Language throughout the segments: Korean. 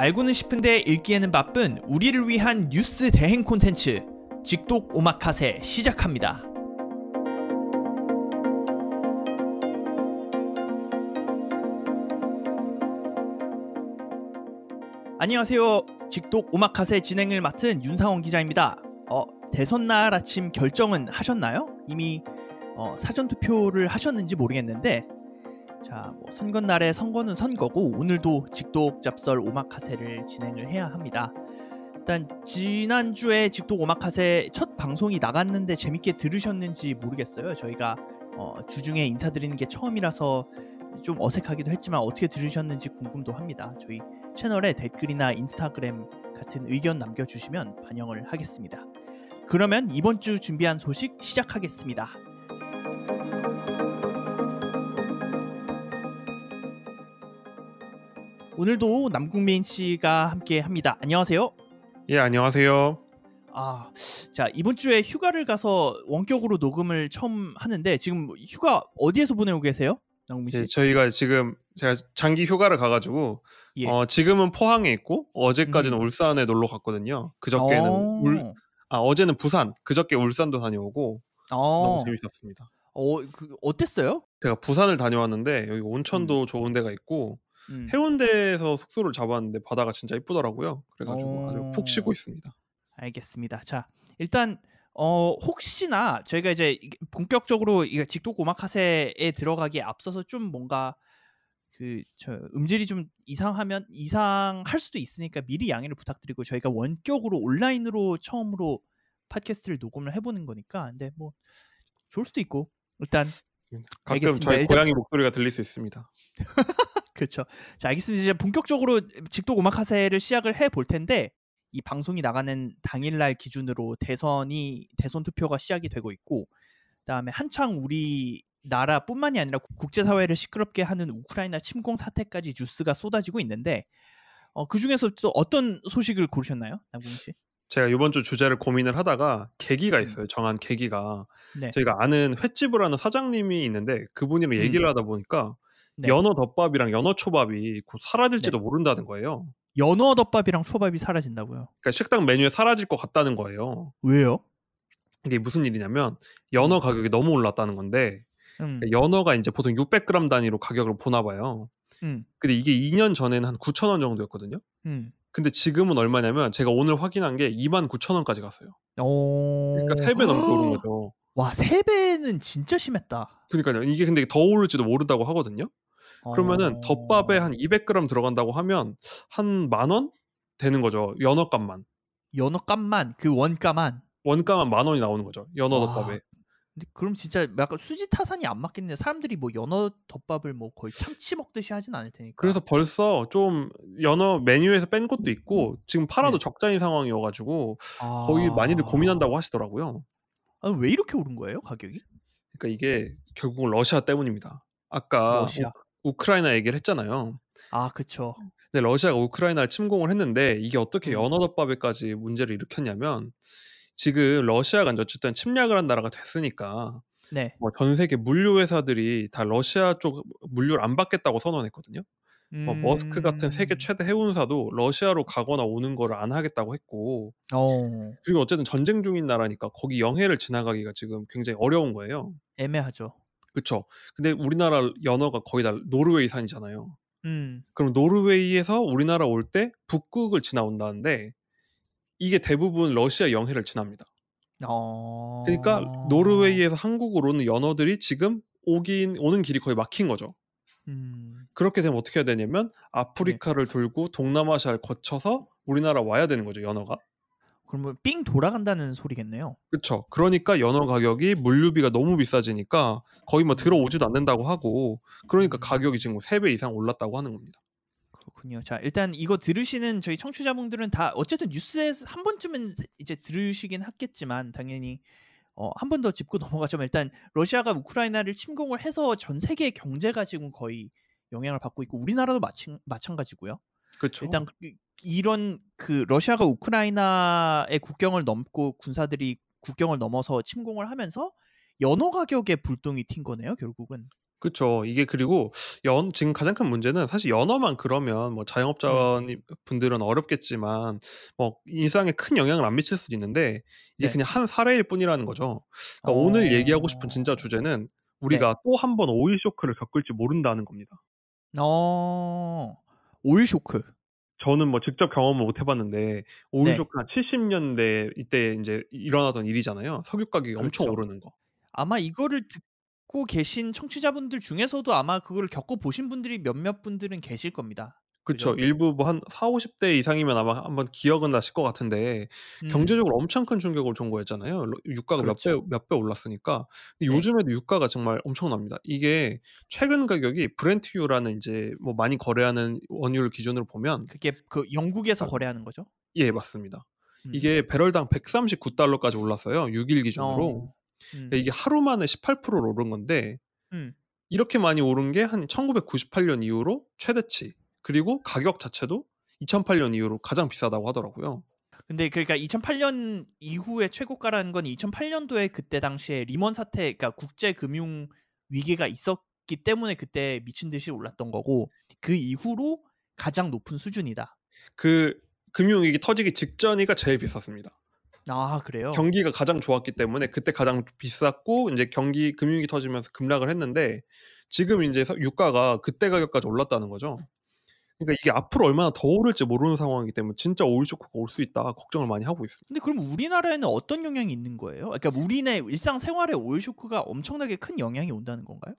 알고는 싶은데 읽기에는 바쁜 우리를 위한 뉴스 대행 콘텐츠 직독 오마카세 시작합니다. 안녕하세요. 직독 오마카세 진행을 맡은 윤상원 기자입니다. 대선 날 아침 결정은 하셨나요? 이미 사전투표를 하셨는지 모르겠는데 자, 선거 날에 선거는 선거고 오늘도 직독 잡설 오마카세를 진행을 해야 합니다. 일단 지난주에 직독 오마카세 첫 방송이 나갔는데 재밌게 들으셨는지 모르겠어요. 저희가 주중에 인사드리는 게 처음이라서 좀 어색하기도 했지만 어떻게 들으셨는지 궁금도 합니다. 저희 채널에 댓글이나 인스타그램 같은 의견 남겨주시면 반영을 하겠습니다. 그러면 이번 주 준비한 소식 시작하겠습니다. 오늘도 남궁민 씨가 함께 합니다. 안녕하세요. 예, 안녕하세요. 자, 이번 주에 휴가를 가서 원격으로 녹음을 처음 하는데 지금 휴가 어디에서 보내고 계세요? 남궁민 씨? 예, 제가 장기 휴가를 가가지고 예. 지금은 포항에 있고 어제까지는 울산에 놀러 갔거든요. 그저께는 어제는 부산, 그저께 울산도 다녀오고 너무 재밌었습니다. 어땠어요? 제가 부산을 다녀왔는데 여기 온천도 좋은 데가 있고 해운대에서 숙소를 잡았는데 바다가 진짜 이쁘더라고요. 그래가지고 아주 푹 쉬고 있습니다. 알겠습니다. 자, 일단 혹시나 저희가 이제 본격적으로 직독 오마카세에 들어가기에 앞서서 좀 뭔가 음질이 좀 이상할 수도 있으니까 미리 양해를 부탁드리고 저희가 원격으로 온라인으로 처음으로 팟캐스트를 녹음을 해보는 거니까 근데 뭐 좋을 수도 있고 일단 가끔 알겠습니다. 저희 고양이 목소리가 들릴 수 있습니다. 그렇죠. 자, 알겠습니다. 이제 본격적으로 직독 오마카세를 시작을 해볼 텐데 이 방송이 나가는 당일날 기준으로 대선 투표가 시작이 되고 있고 그다음에 한창 우리나라뿐만이 아니라 국제사회를 시끄럽게 하는 우크라이나 침공 사태까지 뉴스가 쏟아지고 있는데 그중에서 또 어떤 소식을 고르셨나요? 남궁민 씨? 제가 이번 주 주제를 고민을 하다가 계기가 있어요. 정한 계기가. 네. 저희가 아는 횟집을 하는 사장님이 있는데 그분이랑 얘기를 하다 보니까 네. 연어 덮밥이랑 연어 초밥이 곧 사라질지도 모른다는 거예요. 연어 덮밥이랑 초밥이 사라진다고요? 그러니까 식당 메뉴에 사라질 것 같다는 거예요. 왜요? 이게 무슨 일이냐면 연어 가격이 너무 올랐다는 건데 그러니까 연어가 이제 보통 600g 단위로 가격을 보나 봐요. 근데 이게 2년 전에는 한 9,000원 정도였거든요. 근데 지금은 얼마냐면 제가 오늘 확인한 게 29,000원까지 갔어요. 그러니까 3배 넘게 오른 거죠. 와, 3배는 진짜 심했다. 그러니까요. 이게 근데 더 오를지도 모른다고 하거든요. 그러면은 덮밥에 한 200g 들어간다고 하면 한 10,000원 되는 거죠. 연어값만. 연어값만, 그 원가만 10,000원이 나오는 거죠. 연어 덮밥에. 근데 그럼 진짜 약간 수지 타산이 안 맞겠네요. 사람들이 뭐 연어 덮밥을 뭐 거의 참치 먹듯이 하진 않을 테니까. 그래서 벌써 좀 연어 메뉴에서 뺀 것도 있고 지금 팔아도 적자인 상황이어가지고 거의 많이들 고민한다고 하시더라고요. 왜 이렇게 오른 거예요, 가격이? 그러니까 이게 결국은 러시아 때문입니다. 아까 우크라이나 얘기를 했잖아요. 그쵸. 근데 러시아가 우크라이나를 침공을 했는데 이게 어떻게 연어 덮밥에까지 문제를 일으켰냐면 지금 러시아가 어쨌든 침략을 한 나라가 됐으니까 뭐 전 세계 물류 회사들이 다 러시아 쪽 물류를 안 받겠다고 선언했거든요. 머스크 같은 세계 최대 해운사도 러시아로 가거나 오는 거를 안 하겠다고 했고 그리고 어쨌든 전쟁 중인 나라니까 거기 영해를 지나가기가 지금 굉장히 어려운 거예요. 애매하죠. 그렇죠. 근데 우리나라 연어가 거의 다 노르웨이산이잖아요. 그럼 노르웨이에서 우리나라 올 때 북극을 지나온다는데 이게 대부분 러시아 영해를 지납니다. 그러니까 노르웨이에서 한국으로 오는 연어들이 지금 오는 길이 거의 막힌 거죠. 그렇게 되면 어떻게 해야 되냐면 아프리카를 돌고 동남아시아를 거쳐서 우리나라 와야 되는 거죠, 연어가. 그러면 삥 돌아간다는 소리겠네요. 그렇죠. 그러니까 연어 가격이 물류비가 너무 비싸지니까 거의 뭐 들어오지도 않는다고 하고 그러니까 가격이 지금 3배 이상 올랐다고 하는 겁니다. 그렇군요. 자, 일단 이거 들으시는 저희 청취자분들은 다 어쨌든 뉴스에서 한 번쯤은 이제 들으시긴 하겠지만 당연히 한 번 더 짚고 넘어가자면 일단 러시아가 우크라이나를 침공을 해서 전 세계 경제가 지금 거의 영향을 받고 있고 우리나라도 마찬가지고요. 그렇죠. 일단 이런 러시아가 우크라이나의 국경을 넘고 군사들이 국경을 넘어서 침공을 하면서 연어 가격에 불똥이 튄 거네요, 결국은. 그쵸. 이게 그리고 지금 가장 큰 문제는 사실 연어만 그러면 뭐 음. 자영업자님 분들은 어렵겠지만 뭐 일상에 큰 영향을 안 미칠 수도 있는데 이게 네. 그냥 한 사례일 뿐이라는 거죠. 그러니까 오늘 얘기하고 싶은 진짜 어. 주제는 네. 우리가 또 한 번 오일 쇼크를 겪을지 모른다는 겁니다. 어. 오일 쇼크. 저는 뭐 직접 경험을 못 해 봤는데 오일 네. 쇼크가 70년대 이때 인제 일어나던 일이잖아요. 석유 가격이 엄청 그렇죠. 오르는 거. 아마 이거를 듣고 계신 청취자분들 중에서도 아마 그거를 겪어 보신 분들이 몇몇 분들은 계실 겁니다. 그쵸. 그죠? 일부 뭐 한 40-50대 이상이면 아마 한번 기억은 나실 것 같은데 음. 경제적으로 엄청 큰 충격을 준 거였잖아요. 유가가 그렇죠. 몇 배 올랐으니까. 근데 네. 요즘에도 유가가 정말 엄청납니다. 이게 최근 가격이 브렌트유라는 인제 뭐 많이 거래하는 원유를 기준으로 보면 그게 그 영국에서 거래하는 거죠? 예 맞습니다. 음. 이게 배럴당 $139 까지 올랐어요, 6일 기준으로. 어. 그러니까 이게 하루 만에 18% 오른 건데 음. 이렇게 많이 오른 게 한 1998년 이후로 최대치. 그리고 가격 자체도 2008년 이후로 가장 비싸다고 하더라고요. 근데 그러니까 2008년 이후에 최고가라는 건 2008년도에 그때 당시에 리먼 사태 그러니까 국제 금융 위기가 있었기 때문에 그때 미친 듯이 올랐던 거고 그 이후로 가장 높은 수준이다. 그 금융위기 터지기 직전이가 제일 비쌌습니다. 아 그래요? 경기가 가장 좋았기 때문에 그때 가장 비쌌고 인제 금융위기 터지면서 급락을 했는데 지금 인제 유가가 그때 가격까지 올랐다는 거죠. 그러니까 이게 앞으로 얼마나 더 오를지 모르는 상황이기 때문에 '진짜 오일 쇼크가 올 수 있다.' 걱정을 많이 하고 있습니다. 근데 그럼 우리나라에는 어떤 영향이 있는 거예요? 그러니까 우리네 일상생활에 오일 쇼크가 엄청나게 큰 영향이 온다는 건가요?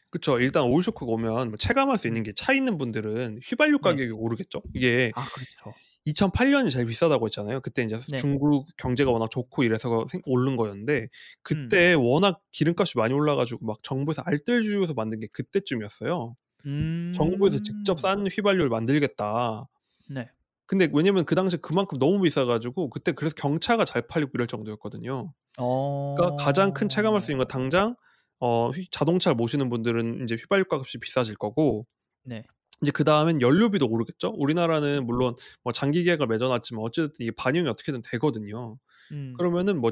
그쵸. 일단 오일 쇼크가 오면 뭐 체감할 수 음. 있는 게 차 있는 분들은 휘발유 네. 가격이 오르겠죠. 이게 아 그렇죠. 2008 년이 제일 비싸다고 했잖아요. 그때 인제 네. 중국 경제가 워낙 좋고 이래서 오른 거였는데 음. 그때 워낙 기름값이 많이 올라 가지고 막 정부에서 알뜰주유소 만든 게 그때쯤이었어요. 정부에서 직접 음. 싼 휘발유를 만들겠다. 네. 근데 왜냐면 그 당시에 그만큼 너무 비싸 가지고 그때 그래서 경차가 잘 팔리고 이럴 정도였거든요. 그러니까 가장 큰 체감할 수 있는 건 어. 당장 자동차를 모시는 분들은 인제 휘발유 값이 비싸질 거고 네. 이제 그다음엔 연료비도 오르겠죠. 우리나라는 물론 뭐 장기 계약을 맺어 놨지만 어쨌든 이게 반영이 어떻게든 되거든요. 음. 그러면은 뭐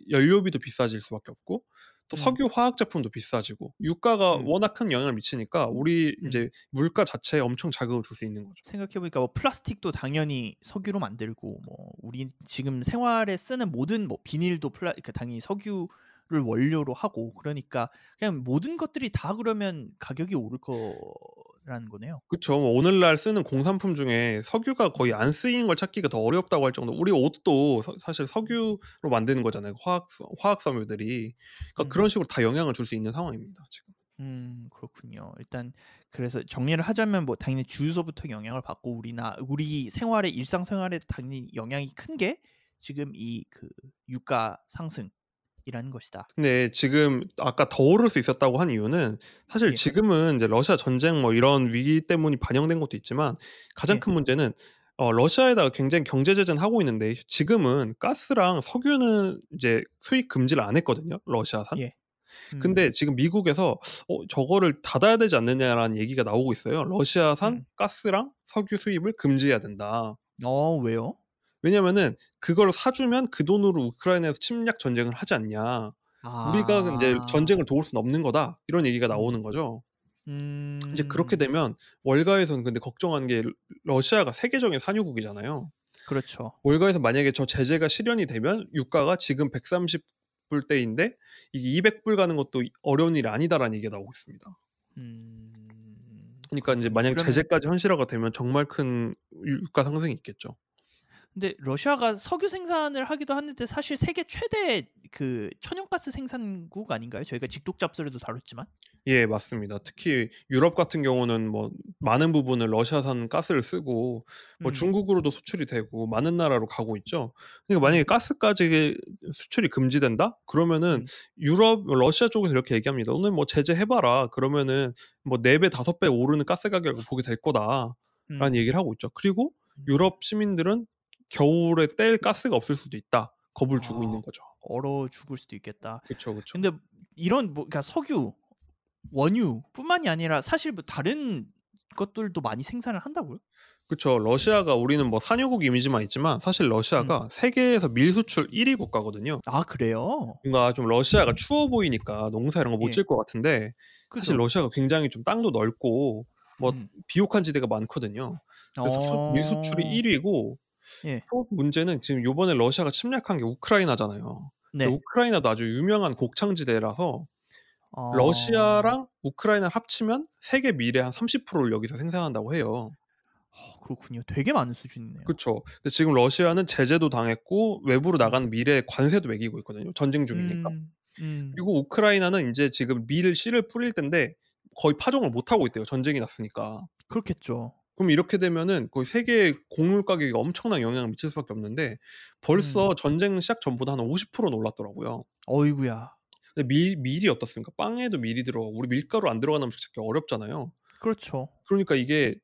연료비도 비싸질 수밖에 없고 또 음. 석유 화학 제품도 비싸지고 유가가 음. 워낙 큰 영향을 미치니까 우리 음. 인제 물가 자체에 엄청 자극을 줄 수 있는 거죠. 생각해 보니까 뭐 플라스틱도 당연히 석유로 만들고 뭐 우리 지금 생활에 쓰는 모든 뭐 비닐도 그러니까 당연히 석유를 원료로 하고 그러니까 그냥 모든 것들이 다 그러면 가격이 오를 거라는 거네요. 그쵸. 뭐 오늘날 쓰는 공산품 중에 석유가 거의 음. 안 쓰이는 걸 찾기가 더 어렵다고 할 정도로 우리 옷도 사실 석유로 만드는 거잖아요, 화학 섬유들이. 그러니까 음. 그런 식으로 다 영향을 줄 수 있는 상황입니다, 지금. 그렇군요. 일단 그래서 정리를 하자면 뭐 당연히 주유소부터 영향을 받고 우리 생활에 일상생활에 당연히 영향이 큰 게 지금 이 그 유가 상승이라는 것이다. 근데 지금 아까 더 오를 수 있었다고 한 이유는 사실 예. 지금은 이제 러시아 전쟁 뭐 이런 위기 때문이 반영된 것도 있지만 가장 예. 큰 문제는 러시아에다가 굉장히 경제 제재는 하고 있는데 지금은 가스랑 석유는 이제 수입 금지를 안 했거든요, 러시아산. 예. 근데 지금 미국에서 저거를 닫아야 되지 않느냐라는 얘기가 나오고 있어요. "러시아산 음. 가스랑 석유 수입을 금지해야 된다." 왜요? 왜냐면은 "그걸 사주면 그 돈으로 우크라이나에서 침략 전쟁을 하지 않냐. 우리가 인제 아. 전쟁을 도울 수는 없는 거다." 이런 얘기가 음. 나오는 거죠. 이제 그렇게 음. 되면 월가에서는 근데 걱정하는 게 러시아가 세계적인 산유국이잖아요. 그렇죠. 월가에서 만약에 저 제재가 실현이 되면 유가가 지금 130 불대인데 이게 200불 가는 것도 어려운 일이 아니다라는 얘기가 나오고 있습니다. 그러니까 인제 그렇군요. 만약 그러면 제재까지 현실화가 되면 정말 큰 유가 상승이 있겠죠. 근데 러시아가 석유 생산을 하기도 하는데 사실 세계 최대 그 천연가스 생산국 아닌가요? 저희가 직독 잡설에도 다뤘지만. 예 맞습니다. 특히 유럽 같은 경우는 뭐 많은 부분을 러시아산 가스를 쓰고 뭐 음. 중국으로도 수출이 되고 많은 나라로 가고 있죠. 그러니까 만약에 음. 가스까지 수출이 금지된다? 그러면은 음. 러시아 쪽에서 이렇게 얘기합니다. "너네 뭐 제재해 봐라. 그러면은 뭐 4배 5배 오르는 가스 가격을 보게 될 거다."라는 음. 얘기를 하고 있죠. 그리고 음. 유럽 시민들은 겨울에 뗄 가스가 없을 수도 있다. 겁을 주고 아 있는 거죠. 얼어 죽을 수도 있겠다. 그쵸, 그쵸. 근데 이런 뭐 그러니까 석유, 원유뿐만이 아니라 사실 뭐 다른 것들도 많이 생산을 한다고요? 그쵸. 러시아가 우리는 뭐 산유국 이미지만 있지만 사실 러시아가 세계에서 밀 수출 1위 국가거든요. 아 그래요? 뭔가 좀 러시아가 추워 보이니까 농사 이런 거 못 예. 지을 것 같은데 사실 그죠. 러시아가 굉장히 좀 땅도 넓고 뭐 음. 비옥한 지대가 많거든요. 그래서 밀 수출이 어. 1 위고 예. 또 문제는 지금 요번에 러시아가 침략한 게 우크라이나잖아요. 근데 네. 우크라이나도 아주 유명한 곡창지대라서 어. 러시아랑 우크라이나를 합치면 세계 밀의 한 30%를 여기서 생산한다고 해요. 그렇군요. 되게 많은 수준이네요. 그쵸. 근데 지금 러시아는 제재도 당했고 외부로 음. 나가는 밀에 관세도 매기고 있거든요, 전쟁 중이니까. 음. 음. 그리고 우크라이나는 인제 지금 밀 씨를 뿌릴 땐데 거의 파종을 못 하고 있대요, 전쟁이 났으니까. 그렇겠죠. 그럼 이렇게 되면은 거의 세계 곡물 가격에 엄청난 영향을 미칠 수밖에 없는데 음. 벌써 전쟁 시작 전보다 한 50%는 올랐더라고요. 어이구야. 근데 밀이 어떻습니까? 빵에도 밀이 들어가고 우리 밀가루 안 들어가는 음식 찾기 어렵잖아요. 그렇죠. 그러니까 이게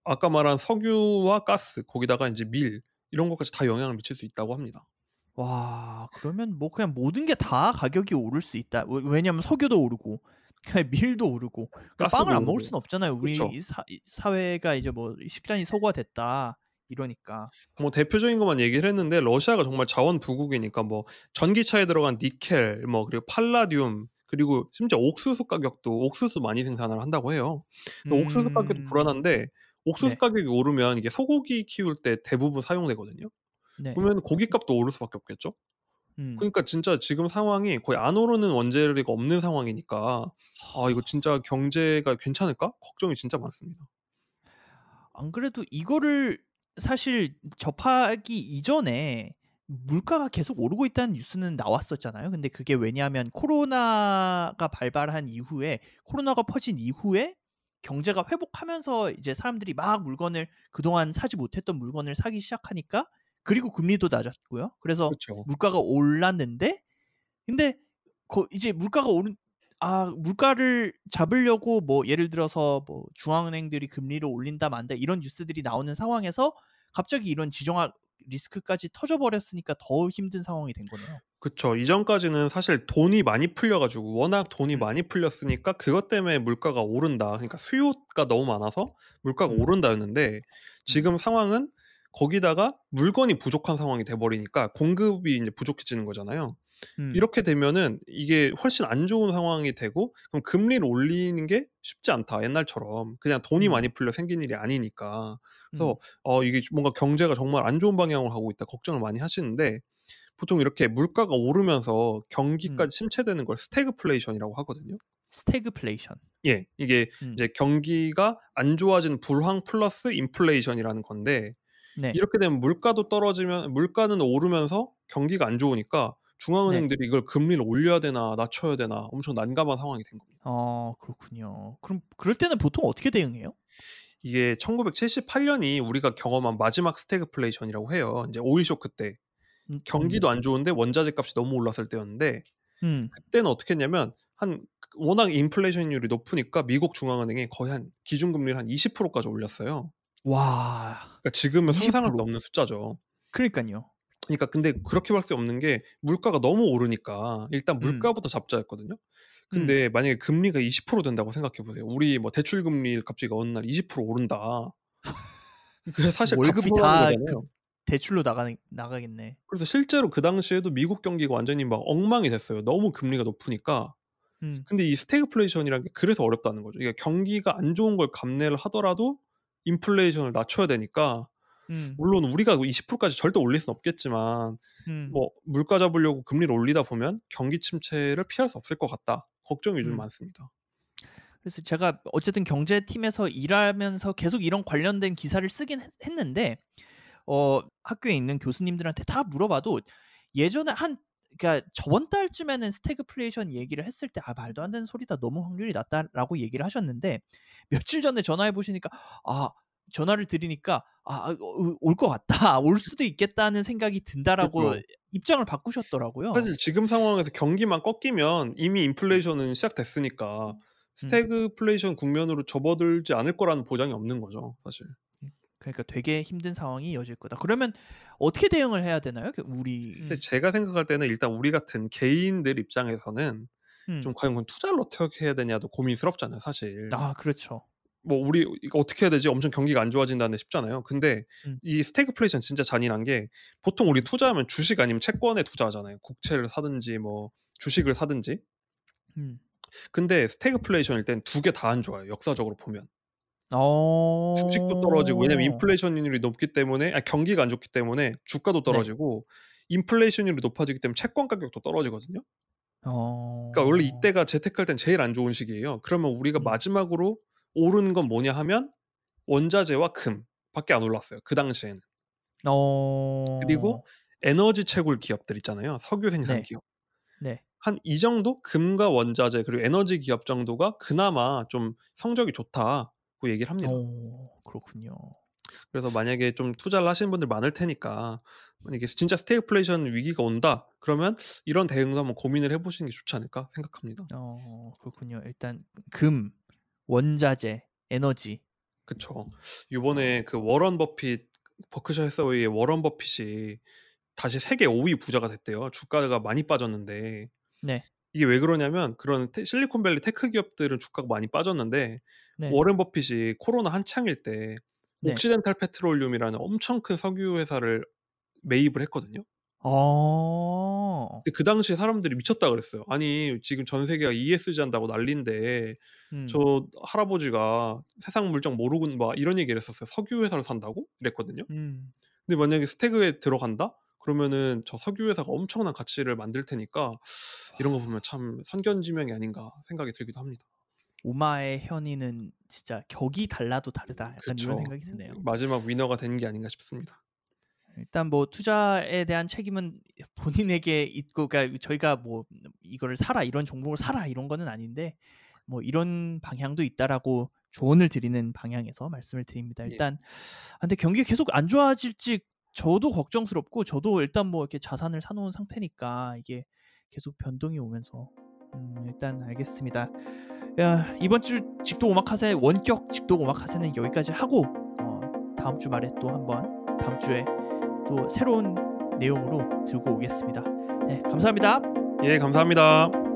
아까 말한 석유와 가스 거기다가 인제 밀 이런 것까지 다 영향을 미칠 수 있다고 합니다. 와 그러면 뭐 그냥 모든 게 다 가격이 오를 수 있다. 왜냐면 석유도 오르고 그냥 밀도 오르고 그럼 빵을 가스도 안 먹을 오르고. 수는 없잖아요. 우리 그쵸. 이 사회가 이제 뭐 식량이 서구화됐다 이러니까. 뭐 대표적인 것만 얘기를 했는데 러시아가 정말 자원 부국이니까 뭐 전기차에 들어간 니켈 뭐 그리고 팔라듐 그리고 심지어 옥수수 가격도 옥수수 많이 생산을 한다고 해요. 옥수수 가격도 음. 불안한데 옥수수 네. 가격이 오르면 이게 소고기 키울 때 대부분 사용되거든요. 네. 그러면 고깃값도 오를 수밖에 없겠죠. 음. 그러니까 진짜 지금 상황이 거의 안 오르는 원재료가 없는 상황이니까 '아 이거 진짜 경제가 괜찮을까?' 걱정이 진짜 많습니다. 안 그래도 이거를 사실 접하기 이전에 물가가 계속 오르고 있다는 뉴스는 나왔었잖아요. 근데 그게 왜냐하면 코로나가 발발한 이후에 코로나가 퍼진 이후에 경제가 회복하면서 이제 사람들이 막 물건을 그동안 사지 못했던 물건을 사기 시작하니까 그리고 금리도 낮았고요. 그래서 그쵸. 물가가 올랐는데 근데 이제 물가를 잡으려고 뭐 예를 들어서 뭐 중앙은행들이 금리를 올린다 만다 이런 뉴스들이 나오는 상황에서 갑자기 이런 지정학 리스크까지 터져 버렸으니까 더 힘든 상황이 된 거네요. 그쵸. 이전까지는 사실 돈이 많이 풀려 가지고 워낙 돈이 음. 많이 풀렸으니까 그것 때문에 물가가 오른다. 그러니까 수요가 너무 많아서 물가가 음. 오른다였는데 음. 지금 상황은 거기다가 물건이 부족한 상황이 돼 버리니까 공급이 인제 부족해지는 거잖아요. 음. 이렇게 되면은 이게 훨씬 안 좋은 상황이 되고 그럼 금리를 올리는 게 쉽지 않다 옛날처럼. 그냥 돈이 음. 많이 풀려 생긴 일이 아니니까. 그래서 음. 이게 뭔가 '경제가 정말 안 좋은 방향으로 가고 있다.' 걱정을 많이 하시는데 보통 이렇게 물가가 오르면서 음. 경기까지 침체되는 걸 스태그플레이션이라고 하거든요. 스태그플레이션. 예. 이게 음. 이제 경기가 안 좋아지는 불황 플러스 인플레이션이라는 건데 네. 이렇게 되면 물가도 떨어지면 물가는 오르면서 경기가 안 좋으니까 네. 중앙은행들이 이걸 금리를 올려야 되나 낮춰야 되나 엄청 난감한 상황이 된 겁니다. 그렇군요. 그럼 그럴 때는 보통 어떻게 대응해요? 이게 1978년이 우리가 경험한 마지막 스태그플레이션이라고 해요. 인제 오일 쇼크 때. 음 경기도 음. 안 좋은데 원자재 값이 너무 올랐을 때였는데 음. 그때는 어떻게 했냐면 워낙 인플레이션율이 높으니까 미국 중앙은행이 거의 한 기준금리를 한 20% 까지 올렸어요. 와. 그러니까 지금은 상상할 수 20%. 없는 숫자죠. 그러니깐요. 그러니까 근데 그렇게 밖에 없는 게 물가가 너무 오르니까 일단 음. 물가부터 잡자였거든요. 음. 근데 만약에 금리가 20% 된다고 생각해 보세요. 우리 뭐 대출 금리 갑자기 어느 날 20% 오른다. 그게 사실 월급이 가풀어가는 다 거잖아요. 대출로 나가겠네. 그래서 실제로 그 당시에도 미국 경기가 완전히 막 엉망이 됐어요. 너무 금리가 높으니까. 음. 근데 이 스태그플레이션이라는 게 그래서 어렵다는 거죠. 이게 경기가 안 좋은 걸 감내를 하더라도 인플레이션을 낮춰야 되니까 음. 물론 우리가 20% 까지 절대 올릴 수는 없겠지만 음. 뭐 '물가 잡으려고 금리를 올리다 보면 경기 침체를 피할 수 없을 것 같다.' 걱정이 요즘 음. 많습니다. 그래서 제가 어쨌든 경제팀에서 일하면서 계속 이런 관련된 기사를 쓰긴 했는데 학교에 있는 교수님들한테 다 물어봐도 예전에 그러니까 저번 달쯤에는 스태그플레이션 얘기를 했을 때 "아 말도 안 되는 소리다. 너무 확률이 낮다."라고 얘기를 하셨는데 며칠 전에 전화해 보시니까 전화를 드리니까 올 것 같다. 올 수도 있겠다.'는 생각이 든다라고 그죠. 입장을 바꾸셨더라고요. 사실 지금 상황에서 경기만 꺾이면 이미 인플레이션은 시작됐으니까 음. 스태그플레이션 국면으로 접어들지 않을 거라는 보장이 없는 거죠, 사실. 그러니까 되게 힘든 상황이 이어질 거다. 그러면 어떻게 대응을 해야 되나요? 근데 우리 제가 생각할 때는 일단 우리 같은 개인들 입장에서는 음. 좀 과연 그럼 투자를 어떻게 해야 되냐도 고민스럽잖아요, 사실. 그렇죠. 뭐 우리 이거 어떻게 해야 되지? 엄청 경기가 안 좋아진다는데 쉽잖아요. 근데 이 스태그플레이션 진짜 잔인한 게 보통 우리 투자하면 주식 아니면 채권에 투자하잖아요. 국채를 사든지 뭐 주식을 사든지. 근데 스태그플레이션일 땐 두 개 다 안 좋아요. 역사적으로 보면. 주식도 떨어지고 왜냐면 인플레이션율이 높기 때문에 경기가 안 좋기 때문에 주가도 떨어지고 인플레이션율이 높아지기 때문에 채권 가격도 떨어지거든요. 그러니까 원래 이때가 재테크할 땐 제일 안 좋은 시기예요. 그러면 우리가 마지막으로 오르는 건 뭐냐 하면 원자재와 금밖에 안 올랐어요. 그 당시에는. 그리고 에너지 채굴 기업들 있잖아요. 석유 생산 기업. 한 이 정도 금과 원자재 그리고 에너지 기업 정도가 그나마 좀 성적이 좋다고 얘기를 합니다. 그렇군요. 그래서 만약에 좀 투자를 하시는 분들 많을 테니까 만약에 진짜 스태그플레이션 위기가 온다 그러면 이런 대응도 한번 고민을 해보시는 게 좋지 않을까 생각합니다. 그렇군요. 일단 금, 원자재, 에너지. 그쵸. 이번에 그 워런 버핏 버크셔 해서웨이의 워런 버핏이 다시 세계 5위 부자가 됐대요. 주가가 많이 빠졌는데. 이게 왜 그러냐면 그런 실리콘밸리 테크 기업들은 주가가 많이 빠졌는데 워런 버핏이 코로나 한창일 때 옥시덴탈 페트롤륨이라는 엄청 큰 석유 회사를 매입을 했거든요. 근데 그 당시에 사람들이 미쳤다 그랬어요. 아니 지금 전 세계가 ESG 한다고 난리인데 저 할아버지가 세상 물정 모르고 막 이런 얘기를 했었어요. 석유 회사를 산다고? 이랬거든요. 근데 만약에 스태그에 들어간다? 그러면은 저 석유 회사가 엄청난 가치를 만들 테니까 이런 거 보면 참 선견지명이 아닌가 생각이 들기도 합니다. 우마의 현이는 진짜 격이 달라도 다르다. 약간 그쵸. 이런 생각이 드네요. 마지막 위너가 되는 게 아닌가 싶습니다. 일단 뭐 투자에 대한 책임은 본인에게 있고, 그러니까 저희가 뭐 이거를 사라, 이런 종목을 사라 이런 거는 아닌데 뭐 이런 방향도 있다라고 조언을 드리는 방향에서 말씀을 드립니다. 일단 근데 경기가 계속 안 좋아질지 저도 걱정스럽고, 저도 일단 뭐 이렇게 자산을 사놓은 상태니까 이게 계속 변동이 오면서 일단 알겠습니다. 이번 주 직독 오마카세 원격 직독 오마카세는 여기까지 하고 다음 주 말에 또 한번 다음 주에 또 새로운 내용으로 들고 오겠습니다. 네, 감사합니다. 예, 감사합니다.